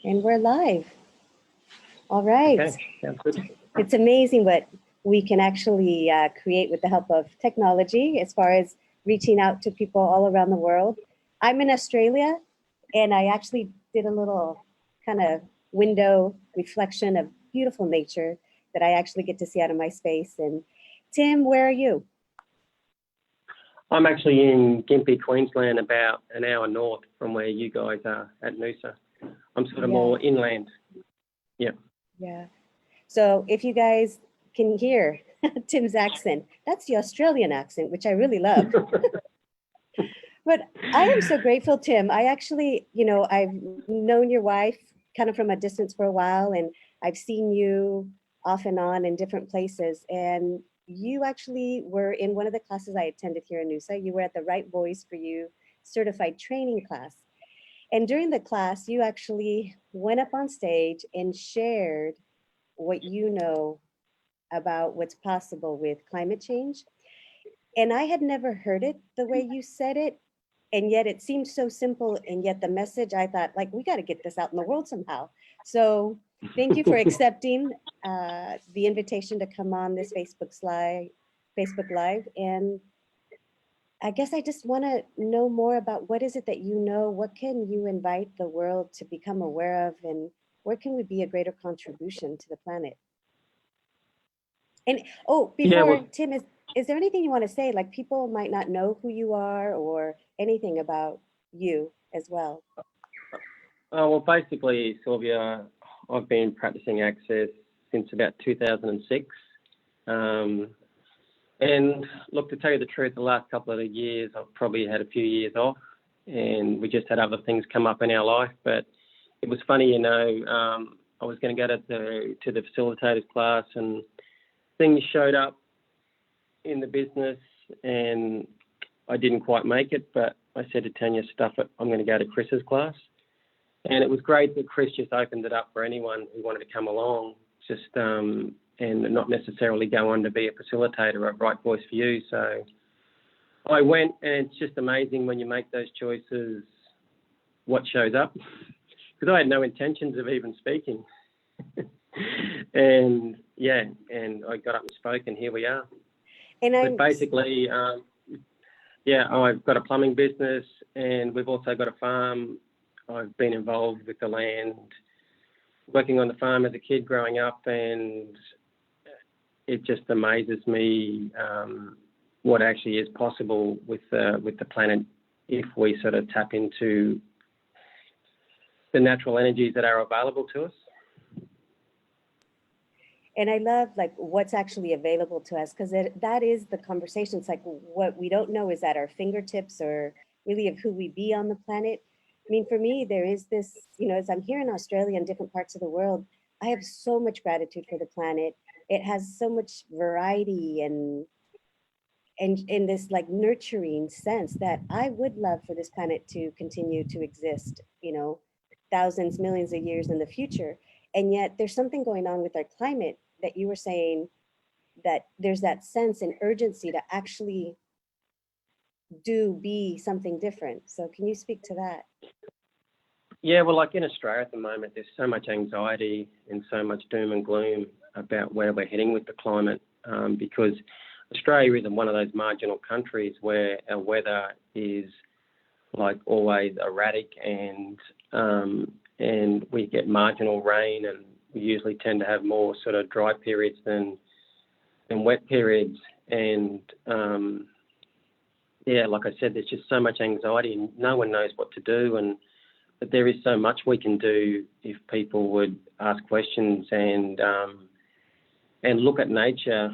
And we're live. All right. Okay, sounds good. It's amazing what we can actually create with the help of technology as far as reaching out to people all around the world. I'm in Australia, and I actually did a little kind of window reflection of beautiful nature that I actually get to see out of my space. And Tim, where are you? I'm actually in Gympie, Queensland, about an hour north from where you guys are at Noosa. I'm sort of more inland. Yeah. Yeah. So if you guys can hear Tim's accent, that's the Australian accent, which I really love. But I am so grateful, Tim. I actually, I've known your wife kind of from a distance for a while, and I've seen you off and on in different places. And you actually were in one of the classes I attended here in Noosa. You were at the Right Voice for You certified training class. And during the class, you actually went up on stage and shared what you know about what's possible with climate change. And I had never heard it the way you said it. And yet it seemed so simple. And yet the message, I thought, like, we got to get this out in the world somehow. So thank you for accepting the invitation to come on this Facebook Live. And I guess I just want to know more about what is it that you know, what can you invite the world to become aware of, and where can we be a greater contribution to the planet? And Tim, is there anything you want to say? Like, people might not know who you are or anything about you as well. Well, basically, Sylvia, I've been practicing Access since about 2006. And look, to tell you the truth, the last couple of years, I've probably had a few years off, and we just had other things come up in our life. But it was funny, I was going to go to the facilitators class, and things showed up in the business, and I didn't quite make it. But I said to Tanya, stuff it, I'm going to go to Chris's class. And it was great that Chris just opened it up for anyone who wanted to come along, and not necessarily go on to be a facilitator at Right Voice for You. So I went, and it's just amazing when you make those choices, what shows up. Because I had no intentions of even speaking. and I got up and spoke, and here we are. But basically, I've got a plumbing business, and we've also got a farm. I've been involved with the land, working on the farm as a kid growing up, and it just amazes me what actually is possible with the planet if we sort of tap into the natural energies that are available to us. And I love like what's actually available to us, because that is the conversation. It's like what we don't know is at our fingertips, or really of who we be on the planet. I mean, for me, there is this, as I'm here in Australia and different parts of the world, I have so much gratitude for the planet. It has so much variety and in this like nurturing sense that I would love for this planet to continue to exist, thousands, millions of years in the future. And yet there's something going on with our climate that you were saying, that there's that sense and urgency to actually be something different. So can you speak to that? Yeah, well, like in Australia at the moment, there's so much anxiety and so much doom and gloom about where we're heading with the climate, because Australia isn't one of those marginal countries where our weather is like always erratic, and we get marginal rain, and we usually tend to have more sort of dry periods than wet periods. And like I said, there's just so much anxiety, and no one knows what to do. But there is so much we can do if people would ask questions and look at nature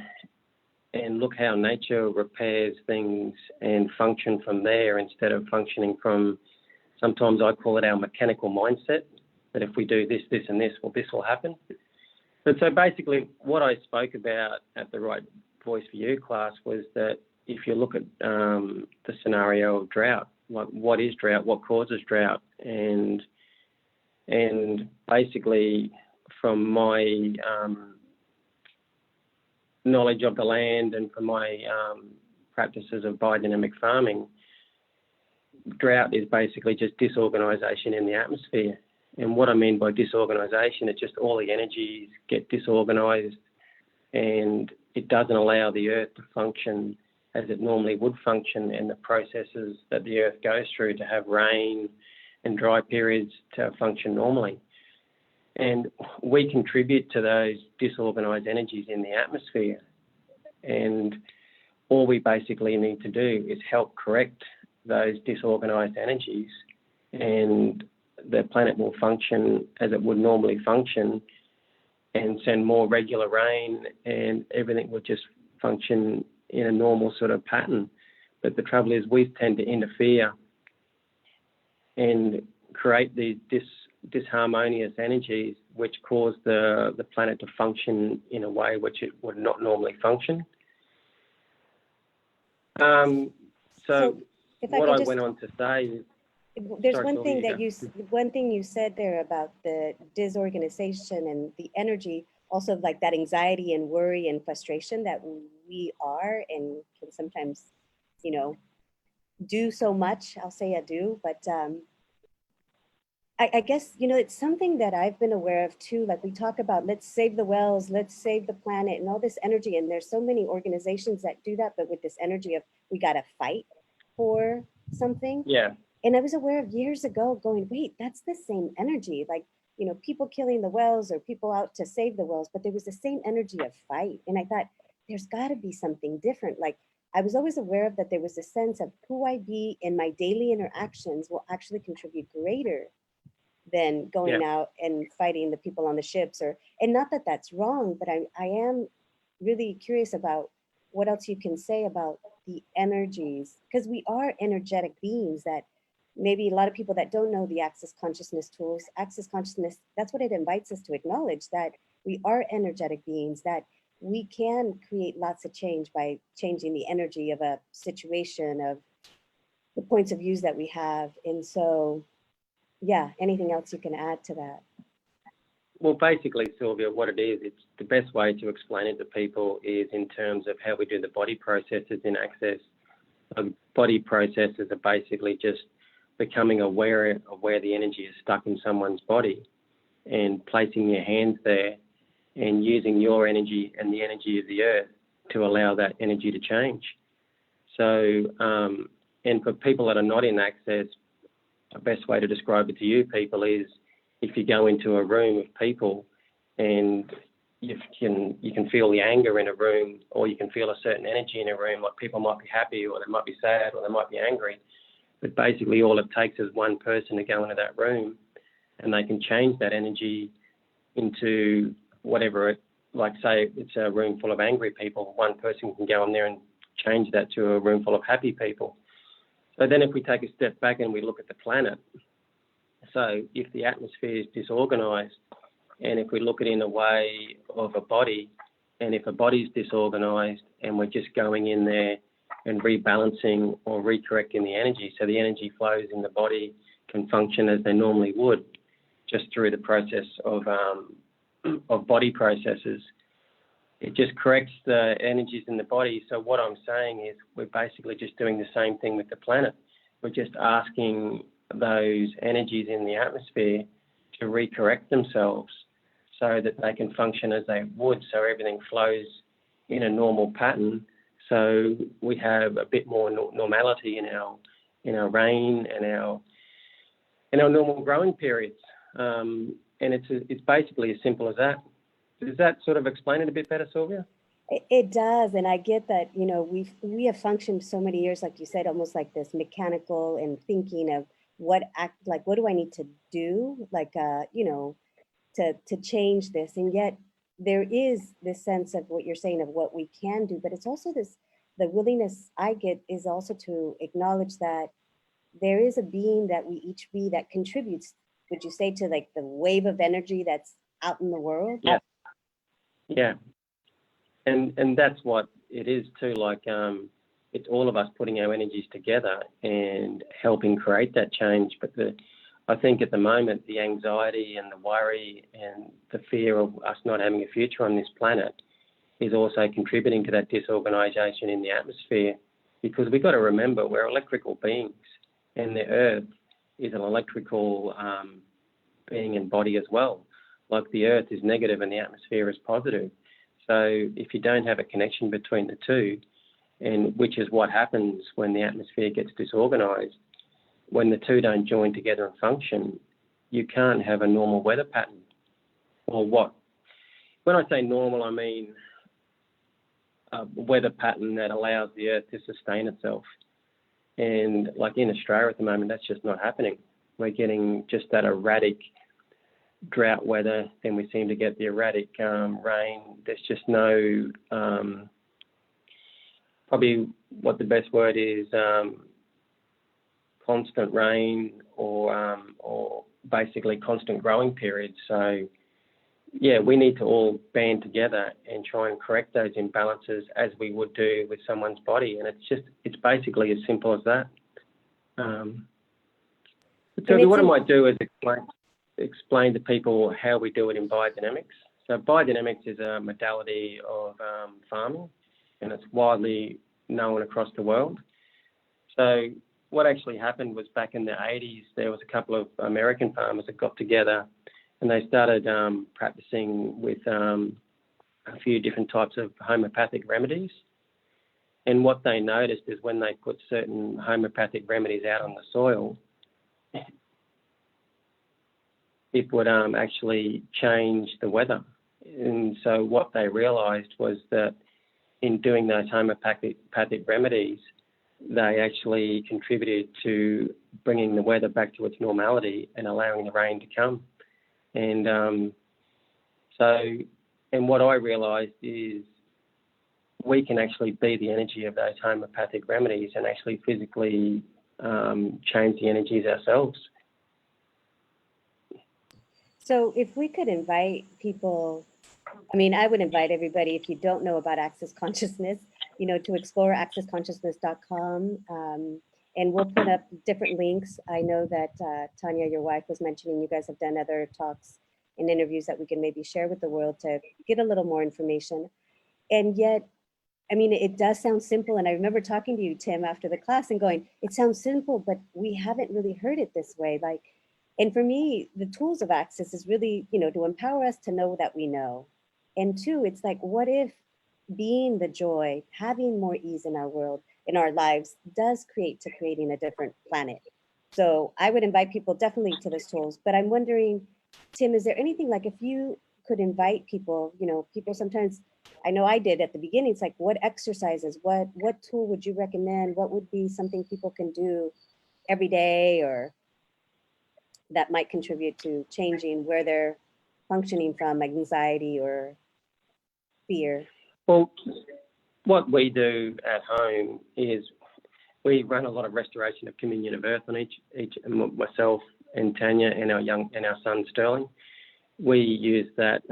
and look how nature repairs things and function from there, instead of functioning from, sometimes I call it our mechanical mindset, that if we do this, this and this, well, this will happen. But so basically what I spoke about at the Right Voice for You class was that if you look at the scenario of drought, like what is drought, what causes drought, and basically from my knowledge of the land and from my practices of biodynamic farming, drought is basically just disorganisation in the atmosphere. And what I mean by disorganisation, it's just all the energies get disorganised, and it doesn't allow the Earth to function as it normally would function, and the processes that the Earth goes through to have rain and dry periods to function normally. And we contribute to those disorganised energies in the atmosphere. And all we basically need to do is help correct those disorganised energies, and the planet will function as it would normally function and send more regular rain, and everything will just function in a normal sort of pattern. But the trouble is we tend to interfere and create these disharmonious energies which cause the planet to function in a way which it would not normally function. So if what I just, went on to say is, there's sorry, one thing Sylvia, that one thing you said there about the disorganization and the energy, also like that anxiety and worry and frustration that we are and can sometimes, you know, do so much. I'll say I do, but I guess, you know, it's something that I've been aware of too. Like we talk about, let's save the wells, let's save the planet and all this energy. And there's so many organizations that do that, but with this energy of we got to fight for something. yeah, And I was aware of years ago going, wait, that's the same energy. Like, you know, people killing the wells or people out to save the wells, but there was the same energy of fight. And I thought, there's got to be something different. Like I was always aware of that there was a sense of who I be in my daily interactions will actually contribute greater than going out and fighting the people on the ships, or, and not that that's wrong, but I am really curious about what else you can say about the energies, because we are energetic beings that maybe a lot of people that don't know the Access Consciousness tools, Access Consciousness, that's what it invites us to acknowledge, that we are energetic beings, that we can create lots of change by changing the energy of a situation, of the points of views that we have. And so, yeah, anything else you can add to that? well, basically, Sylvia, what it is, it's the best way to explain it to people is in terms of how we do the body processes in Access. Body processes are basically just becoming aware of where the energy is stuck in someone's body and placing your hands there and using your energy and the energy of the Earth to allow that energy to change. So, and for people that are not in Access, the best way to describe it to you people is if you go into a room of people and you can feel the anger in a room, or you can feel a certain energy in a room, like people might be happy or they might be sad or they might be angry. But basically all it takes is one person to go into that room and they can change that energy into whatever it, like say it's a room full of angry people, one person can go in there and change that to a room full of happy people. So then if we take a step back and we look at the planet, so if the atmosphere is disorganised, and if we look at it in a way of a body, and if a body is disorganised and we're just going in there and rebalancing or recorrecting the energy, so the energy flows in the body can function as they normally would, just through the process of body processes, it just corrects the energies in the body. So what I'm saying is we're basically just doing the same thing with the planet. We're just asking those energies in the atmosphere to recorrect themselves so that they can function as they would, so everything flows in a normal pattern. So we have a bit more normality in our rain and our normal growing periods. And it's basically as simple as that. Does that sort of explain it a bit better, Sylvia? It does, and I get that. You know, we have functioned so many years, like you said, almost like this mechanical and thinking of what do I need to do, like you know, to change this, and yet there is this sense of what you're saying of what we can do, but it's also the willingness I get is also to acknowledge that there is a being that we each be that contributes, would you say, to like the wave of energy that's out in the world? Yeah. And that's what it is too, like it's all of us putting our energies together and helping create that change. But I think at the moment, the anxiety and the worry and the fear of us not having a future on this planet is also contributing to that disorganisation in the atmosphere, because we've got to remember we're electrical beings and the Earth is an electrical being and body as well. Like the earth is negative and the atmosphere is positive. So if you don't have a connection between the two, and which is what happens when the atmosphere gets disorganized, when the two don't join together and function, you can't have a normal weather pattern. Or what? When I say normal, I mean a weather pattern that allows the earth to sustain itself. And like in Australia at the moment, that's just not happening. We're getting just that erratic drought weather, then we seem to get the erratic rain. There's just no, probably what the best word is, constant rain or basically constant growing periods. So yeah, we need to all band together and try and correct those imbalances as we would do with someone's body. And it's basically as simple as that. So what I might do is explain to people how we do it in biodynamics. So biodynamics is a modality of farming, and it's widely known across the world. So what actually happened was back in the 80s, there was a couple of American farmers that got together and they started practicing with a few different types of homeopathic remedies. And what they noticed is when they put certain homeopathic remedies out on the soil, it would actually change the weather. And so what they realised was that in doing those homeopathic remedies, they actually contributed to bringing the weather back to its normality and allowing the rain to come. And what I realised is we can actually be the energy of those homeopathic remedies and actually physically change the energies ourselves. So if we could invite people, I mean, I would invite everybody, if you don't know about Access Consciousness, to explore accessconsciousness.com. And we'll put up different links. I know that Tanya, your wife, was mentioning you guys have done other talks and interviews that we can maybe share with the world to get a little more information. And yet, I mean, it does sound simple. And I remember talking to you, Tim, after the class and going, it sounds simple, but we haven't really heard it this way. And for me, the tools of Access is really, to empower us to know that we know. And two, it's like, what if being the joy, having more ease in our world, in our lives, does creating a different planet? So I would invite people definitely to those tools. But I'm wondering, Tim, is there anything like if you could invite people, people sometimes, I know I did at the beginning, it's like, what exercises, what tool would you recommend? What would be something people can do every day or that might contribute to changing where they're functioning from, anxiety or fear? Well, what we do at home is we run a lot of restoration of communion of earth on each myself and Tanya and our son Sterling. We use that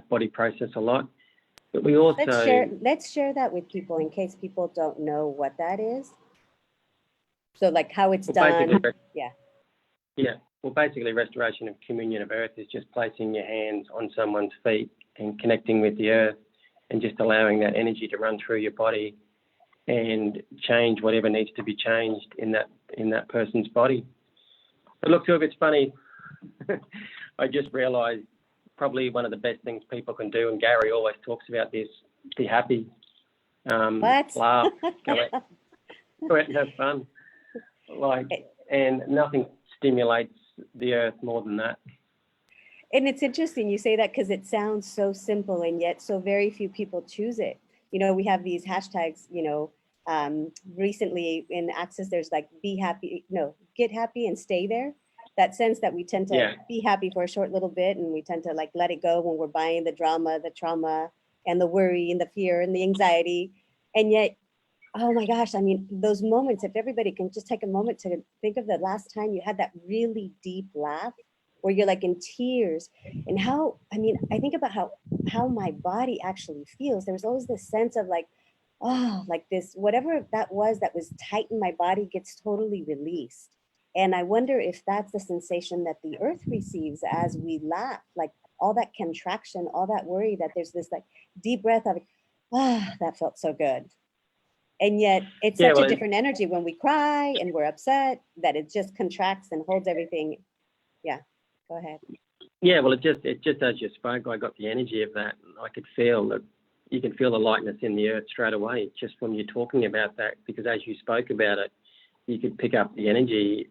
body process a lot, but we also let's share that with people in case people don't know what that is. So like how it's done. Yeah. Well, basically, restoration of communion of earth is just placing your hands on someone's feet and connecting with the earth and just allowing that energy to run through your body and change whatever needs to be changed in that person's body. But look, Tug, it's funny. I just realised probably one of the best things people can do, and Gary always talks about this, be happy, laugh, go out and have fun. And nothing stimulates the earth more than that. And it's interesting you say that because it sounds so simple and yet so very few people choose it. We have these hashtags, recently in Access, there's like get happy and stay there. That sense that we tend to be happy for a short little bit and we tend to like let it go when we're buying the drama, the trauma and the worry and the fear and the anxiety. And yet, oh my gosh, I mean, those moments, if everybody can just take a moment to think of the last time you had that really deep laugh where you're like in tears and I think about how my body actually feels. There was always this sense of like, like this, whatever that was tight in my body gets totally released. And I wonder if that's the sensation that the earth receives as we laugh, like all that contraction, all that worry, that there's this like deep breath of, that felt so good. And yet it's such a different energy when we cry and we're upset that it just contracts and holds everything Yeah, go ahead. Yeah, well, it just as you spoke, I got the energy of that. I could feel that you can feel the lightness in the earth straight away just from you talking about that, because as you spoke about it, you could pick up the energy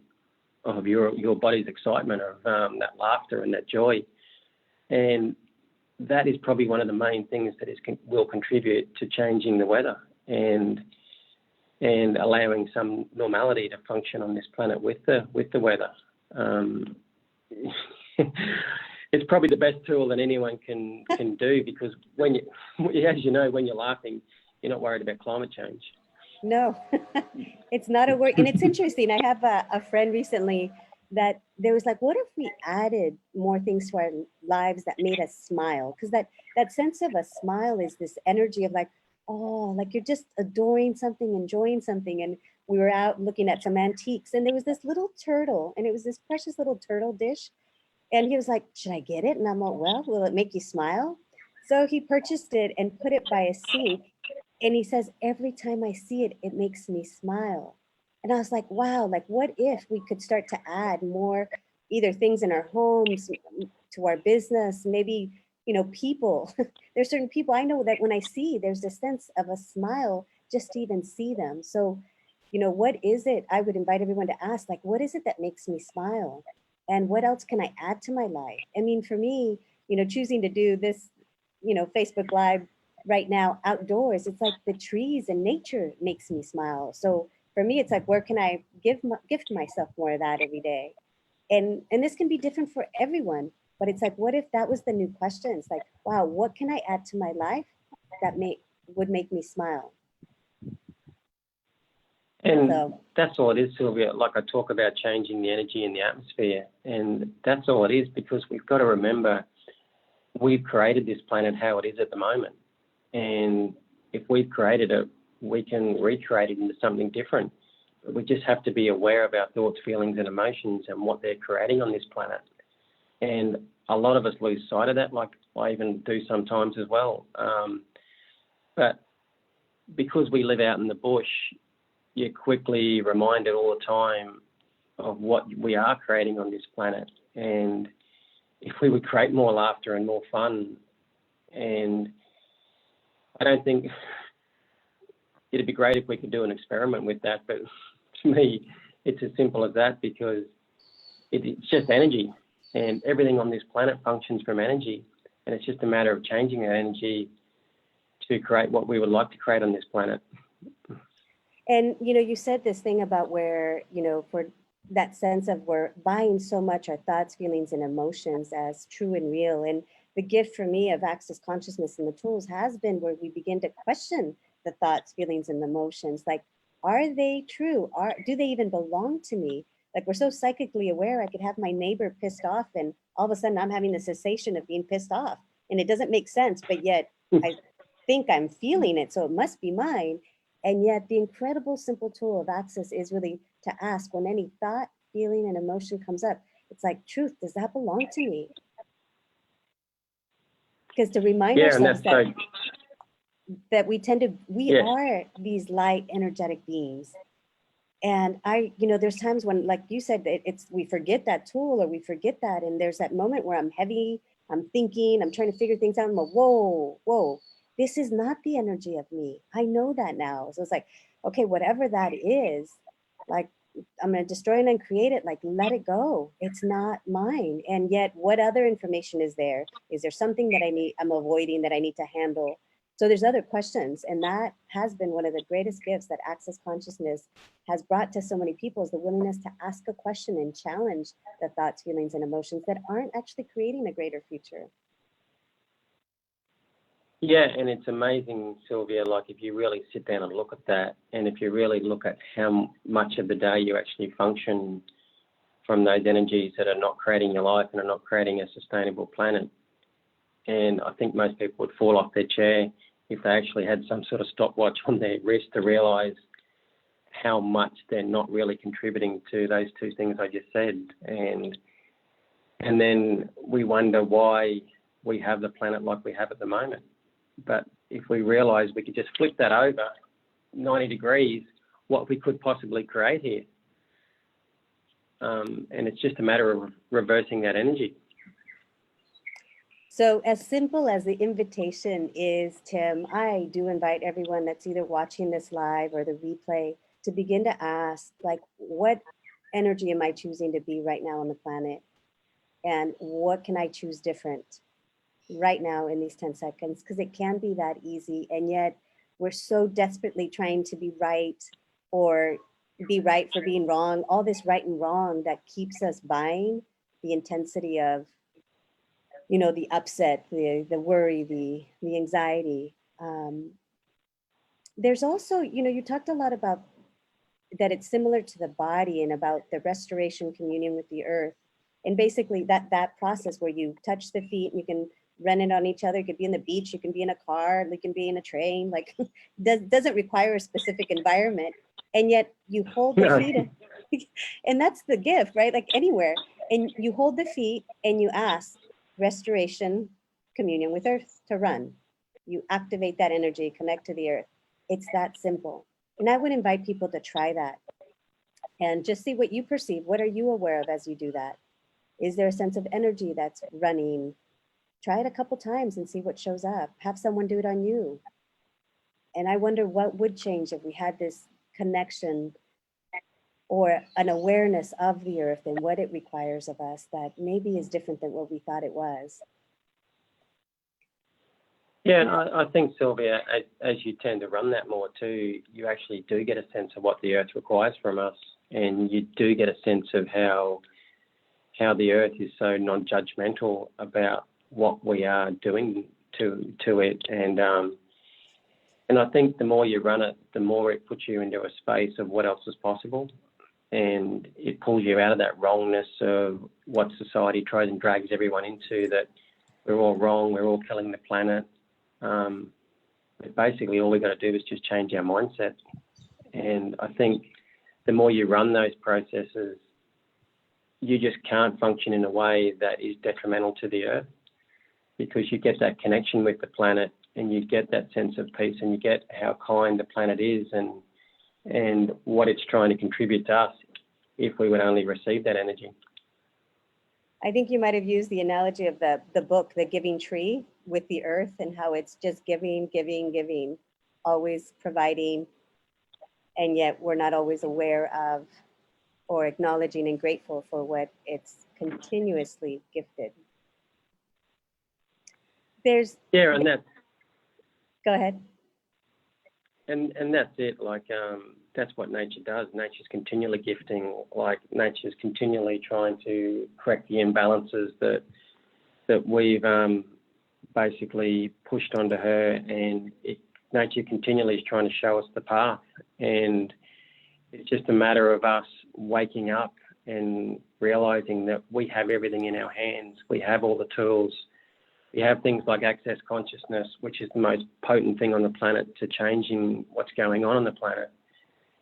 of your body's excitement, of that laughter and that joy. And that is probably one of the main things that will contribute to changing the weather and allowing some normality to function on this planet with the weather. It's probably the best tool that anyone can do, because when as you know, when you're laughing, you're not worried about climate change. No, it's not a word. And it's interesting. I have a friend recently that there was like, what if we added more things to our lives that made us smile? Because that sense of a smile is this energy of like, oh, like you're just adoring something, enjoying something. And we were out looking at some antiques, and there was this little turtle, and it was this precious little turtle dish. And he was like, should I get it? And I'm like, well, will it make you smile? So he purchased it and put it by a sink. And he says, every time I see it, it makes me smile. And I was like, wow, like what if we could start to add more either things in our homes, to our business, maybe, people. There's certain people I know that when I see, there's a sense of a smile just to even see them. So, what is it? I would invite everyone to ask, like, what is it that makes me smile? And what else can I add to my life? I mean, for me, choosing to do this, Facebook Live right now outdoors, it's like the trees and nature makes me smile. So for me, it's like, where can I gift myself more of that every day? And this can be different for everyone, but it's like, what if that was the new question? It's like, wow, what can I add to my life that would make me smile? And So that's all it is, Sylvia. Like I talk about changing the energy in the atmosphere, and that's all it is, because we've got to remember we've created this planet how it is at the moment. And if we've created it, we can recreate it into something different. But we just have to be aware of our thoughts, feelings, and emotions and what they're creating on this planet. And a lot of us lose sight of that, like I even do sometimes as well. But because we live out in the bush, you're quickly reminded all the time of what we are creating on this planet. And if we would create more laughter and more fun, and I don't think it'd be great if we could do an experiment with that, but to me, it's as simple as that, because it's just energy, and everything on this planet functions from energy, and it's just a matter of changing that energy to create what we would like to create on this planet. And, you said this thing about where, for that sense of we're buying so much our thoughts, feelings, and emotions as true and real. And the gift for me of Access Consciousness and the tools has been where we begin to question the thoughts, feelings, and emotions. Like, are they true? Do they even belong to me? Like, we're so psychically aware. I could have my neighbor pissed off, and all of a sudden I'm having the sensation of being pissed off. And it doesn't make sense, but yet I think I'm feeling it, so it must be mine. And yet the incredible simple tool of Access is really to ask, when any thought, feeling, and emotion comes up, it's like, truth, does that belong to me? Because to remind ourselves that we are these light energetic beings. And there's times when, like you said, we forget that tool, or we forget that. And there's that moment where I'm heavy, I'm thinking, I'm trying to figure things out. I'm like, whoa, this is not the energy of me. I know that now. So it's like, okay, whatever that is, like, I'm going to destroy it and create it. Like, let it go. It's not mine. And yet, what other information is there? Is there something that I'm avoiding that I need to handle? So there's other questions. And that has been one of the greatest gifts that Access Consciousness has brought to so many people, is the willingness to ask a question and challenge the thoughts, feelings, and emotions that aren't actually creating a greater future. Yeah, and it's amazing, Sylvia, like if you really sit down and look at that, and if you really look at how much of the day you actually function from those energies that are not creating your life and are not creating a sustainable planet. And I think most people would fall off their chair if they actually had some sort of stopwatch on their wrist to realise how much they're not really contributing to those two things I just said. And then we wonder why we have the planet like we have at the moment. But if we realise we could just flip that over 90 degrees, what we could possibly create here. and it's just a matter of reversing that energy. So as simple as the invitation is, Tim, I do invite everyone that's either watching this live or the replay to begin to ask, like, what energy am I choosing to be right now on the planet? And what can I choose different right now in these 10 seconds? Because it can be that easy. And yet we're so desperately trying to be right, or be right for being wrong, all this right and wrong that keeps us buying the intensity of, you know, the upset, the worry, the anxiety. There's also, you know, you talked a lot about that it's similar to the body and about the restoration communion with the earth. And basically that process where you touch the feet and you can run it on each other. You could be in the beach, you can be in a car, you can be in a train, like doesn't require a specific environment. And yet you hold the feet and that's the gift, right? Like anywhere. And you hold the feet and you ask restoration, communion with earth to run. You activate that energy, connect to the earth. It's that simple. And I would invite people to try that and just see what you perceive. What are you aware of as you do that? Is there a sense of energy that's running? Try it a couple times and see what shows up. Have someone do it on you. And I wonder what would change if we had this connection or an awareness of the earth and what it requires of us that maybe is different than what we thought it was. Yeah, and I think, Sylvia, as you tend to run that more too, you actually do get a sense of what the earth requires from us, and you do get a sense of how the earth is so non-judgmental about what we are doing to it. And I think the more you run it, the more it puts you into a space of what else is possible, and it pulls you out of that wrongness of what society tries and drags everyone into, that we're all wrong, we're all killing the planet. But basically all we've got to do is just change our mindset. And I think the more you run those processes, you just can't function in a way that is detrimental to the earth, because you get that connection with the planet and you get that sense of peace, and you get how kind the planet is and what it's trying to contribute to us if we would only receive that energy. I think you might have used the analogy of the book, The Giving Tree, with the earth, and how it's just giving, giving, giving, always providing, and yet we're not always aware of or acknowledging and grateful for what it's continuously gifted. Yeah, and go ahead. And that's it. Like that's what nature does. Nature's continually gifting. Like nature's continually trying to correct the imbalances that we've basically pushed onto her, and nature continually is trying to show us the path. And it's just a matter of us waking up and realizing that we have everything in our hands. We have all the tools. We have things like access consciousness, which is the most potent thing on the planet to changing what's going on the planet.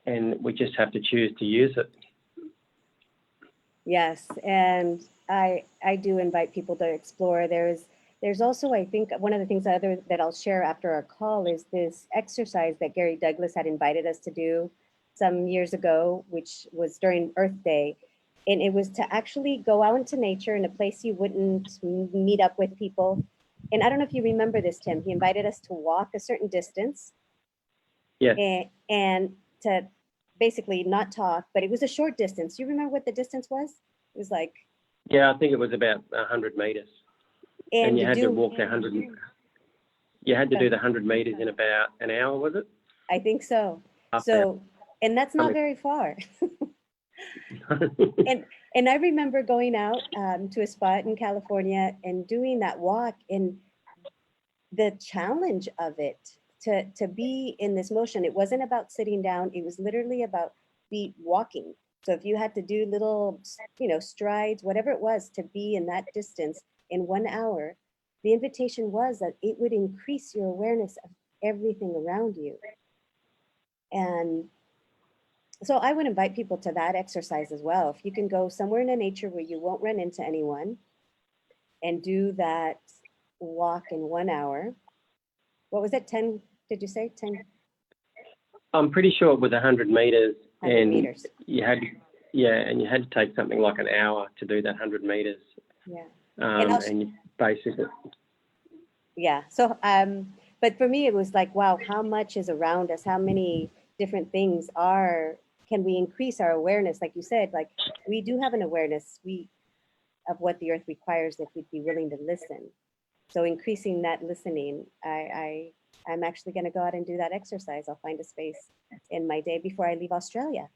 And we just have to choose to use it. Yes, and I do invite people to explore. There's also, I think, one of the things that I'll share after our call is this exercise that Gary Douglas had invited us to do some years ago, which was during Earth Day. And it was to actually go out into nature in a place you wouldn't meet up with people. And I don't know if you remember this, Tim. He invited us to walk a certain distance. Yeah. And to basically not talk, but it was a short distance. Do you remember what the distance was? It was like... Yeah, I think it was about 100 meters. And you had to walk 100. You had to do the 100 meters in about an hour, was it? I think so. And that's not very far. And I remember going out to a spot in California and doing that walk, and the challenge of it to be in this motion. It wasn't about sitting down. It was literally about walking. So if you had to do little, strides, whatever it was, to be in that distance in 1 hour, the invitation was that it would increase your awareness of everything around you. And so I would invite people to that exercise as well. If you can go somewhere in the nature where you won't run into anyone and do that walk in 1 hour. What was it, 10, did you say 10? I'm pretty sure it was 100 meters. 100 meters. You Yeah, and you had to take something like an hour to do that 100 meters. Yeah. And you basically... Yeah. So, but for me, it was like, wow, how much is around us? How many different things can we increase our awareness? Like you said, like we do have an awareness of what the earth requires if we'd be willing to listen. So increasing that listening, I'm actually going to go out and do that exercise. I'll find a space in my day before I leave Australia.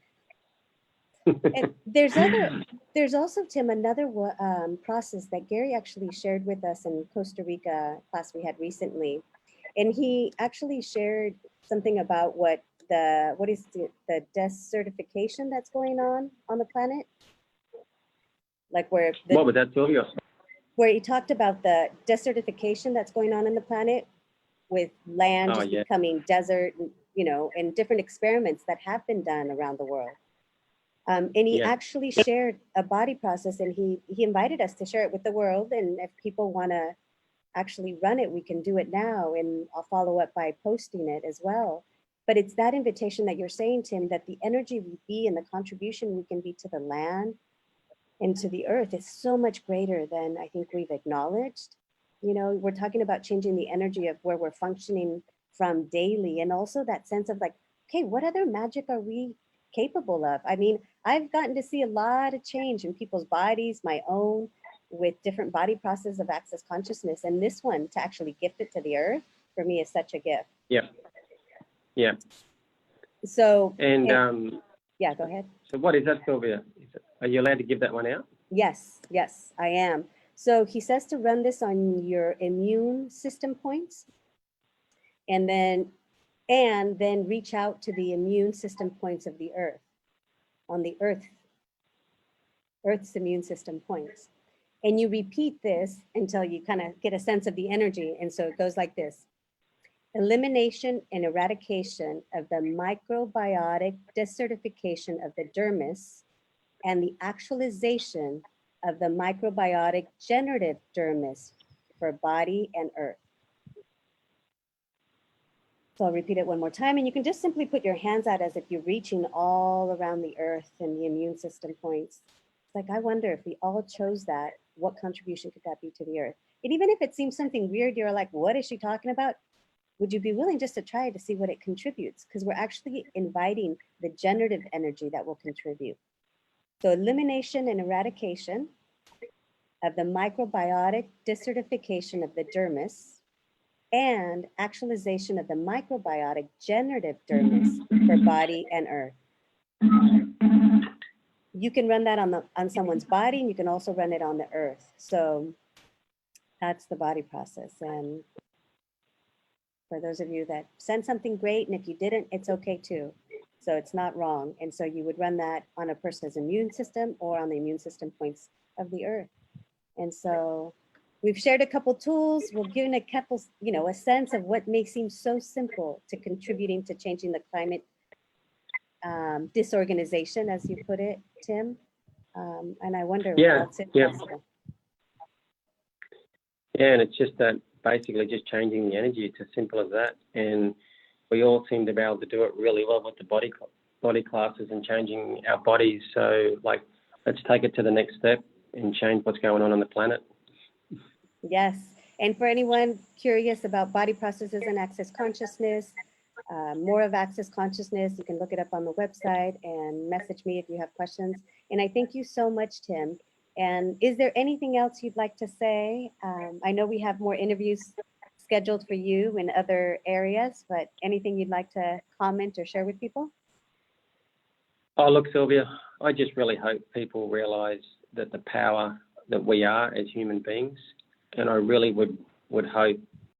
And there's also, Tim, another process that Gary actually shared with us in Costa Rica class we had recently. And he actually shared something about what is the desertification that's going on the planet? Like what was that, Sylvia? Where he talked about the desertification that's going on in the planet with land becoming desert, and different experiments that have been done around the world. And he actually shared a body process, and he invited us to share it with the world. And if people want to actually run it, we can do it now, and I'll follow up by posting it as well. But it's that invitation that you're saying, Tim, that the energy we be and the contribution we can be to the land and to the earth is so much greater than I think we've acknowledged. We're talking about changing the energy of where we're functioning from daily, and also that sense of like, okay, what other magic are we capable of? I mean, I've gotten to see a lot of change in people's bodies, my own, with different body processes of access consciousness. And this one, to actually gift it to the earth, for me, is such a gift. Yeah. So, yeah, go ahead. So what is that, Sylvia? Are you allowed to give that one out? Yes, I am. So he says to run this on your immune system points, and then reach out to the immune system points of the earth, on the Earth's immune system points. And you repeat this until you kind of get a sense of the energy. And so it goes like this: elimination and eradication of the microbiotic desertification of the dermis and the actualization of the microbiotic generative dermis for body and earth. So I'll repeat it one more time, and you can just simply put your hands out as if you're reaching all around the earth and the immune system points. It's like, I wonder if we all chose that, what contribution could that be to the earth? And even if it seems something weird, you're like, what is she talking about? Would you be willing just to try to see what it contributes? Because we're actually inviting the generative energy that will contribute. So elimination and eradication of the microbiotic desertification of the dermis and actualization of the microbiotic generative dermis for body and earth. You can run that on someone's body, and you can also run it on the earth. So that's the body process. And for those of you that sent something great, and if you didn't, it's okay too. So it's not wrong. And so you would run that on a person's immune system or on the immune system points of the earth. And so we've shared a couple tools. We've given a couple, a sense of what may seem so simple to contributing to changing the climate disorganization, as you put it, Tim. And I wonder what else is possible. Yeah, and it's just that basically just changing the energy. It's as simple as that. And we all seem to be able to do it really well with the body classes and changing our bodies. So, let's take it to the next step and change what's going on the planet. Yes. And for anyone curious about body processes and access consciousness, more of access consciousness, you can look it up on the website and message me if you have questions. And I thank you so much, Tim. And is there anything else you'd like to say? I know we have more interviews scheduled for you in other areas, but anything you'd like to comment or share with people? Oh, look, Sylvia, I just really hope people realise that the power that we are as human beings, and I really would hope